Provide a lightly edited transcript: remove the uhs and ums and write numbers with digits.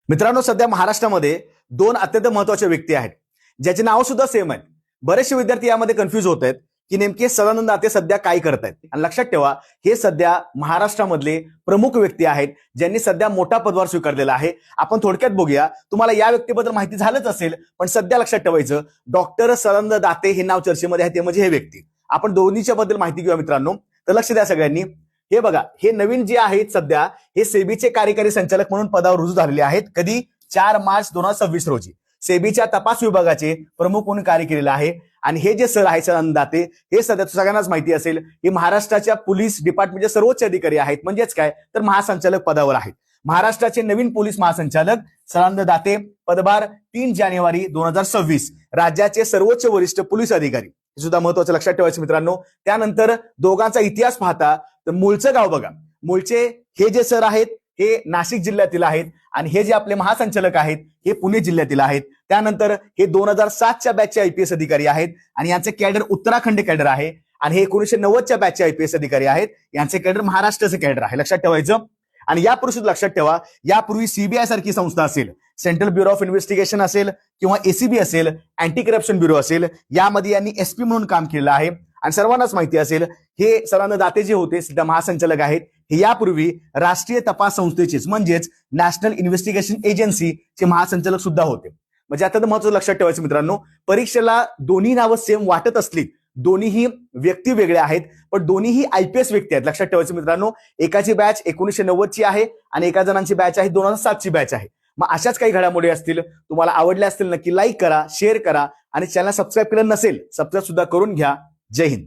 मित्रांनो, सध्या महाराष्ट्रामध्ये दोन अत्यंत महत्वाच्या व्यक्ती आहेत ज्याचे नाव सुद्धा सेम आहेत. बरेचसे विद्यार्थी यामध्ये कन्फ्युज होत आहेत की नेमके सदानंद दाते सध्या काय करतायत. आणि लक्षात ठेवा, हे सध्या महाराष्ट्रामधले प्रमुख व्यक्ती आहेत ज्यांनी सध्या मोठा पदभार स्वीकारलेला आहे. आपण थोडक्यात बघूया. तुम्हाला या व्यक्तीबद्दल माहिती झालंच असेल, पण सध्या लक्षात ठेवायचं, डॉक्टर सदानंद दाते हे नाव चर्चेमध्ये आहे, ते म्हणजे हे व्यक्ती. आपण दोन्हीच्या बद्दल माहिती घेऊया मित्रांनो. तर लक्ष द्या सगळ्यांनी. हे बघा, हे नवीन जे आहेत सध्या हे सेबीचे कार्यकारी संचालक म्हणून पदावर रुजू झालेले आहेत. कधी? 4 मार्च 2026 रोजी सेबीच्या तपास विभागाचे प्रमुख म्हणून कार्य केलेलं आहे. आणि हे जे सर आहे सदानंद दाते, हे सध्या सगळ्यांनाच माहिती असेल हे महाराष्ट्राच्या पोलीस डिपार्टमेंटचे सर्वोच्च अधिकारी आहेत. म्हणजेच काय, तर महासंचालक पदावर आहेत. महाराष्ट्राचे नवीन पोलीस महासंचालक सदानंद दाते, पदभार 3 जानेवारी 2026. राज्याचे सर्वोच्च वरिष्ठ पोलीस अधिकारी, हे सुद्धा महत्वाचं लक्षात ठेवायचं मित्रांनो. त्यानंतर दोघांचा इतिहास पाहता तर मूळचं गाव बघा. मूळचे हे जे सर आहेत हे नाशिक जिल्ह्यातील आहेत आणि हे जे आपले महासंचालक आहेत हे पुणे जिल्ह्यातील आहेत. त्यानंतर हे 2007च्या बॅचचे आयपीएस अधिकारी आहेत आणि यांचे कॅडर उत्तराखंड कॅडर आहे. आणि हे 1990च्या बॅचचे आयपीएस अधिकारी आहेत, यांचे कॅडर महाराष्ट्राचे कॅडर आहे. लक्षात ठेवायचं. आणि यापूर्वी लक्षात ठेवा, यापूर्वी सीबीआय सारखी संस्था असेल, सेंट्रल ब्युरो ऑफ इन्व्हेस्टिगेशन असेल किंवा एसीबी असेल, अँटी करप्शन ब्युरो असेल, यामध्ये यांनी एसपी म्हणून काम केलेलं आहे. आणि सर्वांनाच माहिती असेल हे सदानंद दाते जे होते सध्या महासंचालक आहेत, हे यापूर्वी राष्ट्रीय तपास संस्थेचेच म्हणजेच नॅशनल इन्व्हेस्टिगेशन एजन्सीचे महासंचालक सुद्धा होते. म्हणजे आता तर महत्वाचं लक्षात ठेवायचं मित्रांनो, परीक्षेला दोन्ही नावं सेम वाटत असली, दोन्हीही व्यक्ती वेगळे आहेत, पण दोन्हीही आयपीएस व्यक्ती आहेत. लक्षात ठेवायचं मित्रांनो, एकाची बॅच 1990ची आहे आणि एका जणांची बॅच आहे 2007ची बॅच आहे. मग अशाच काही घडामोडी असतील, तुम्हाला आवडल्या असतील, नक्की लाईक करा, शेअर करा आणि चॅनल सबस्क्राईब केलं नसेल सबस्क्राईब सुद्धा करून घ्या. जय हिंद.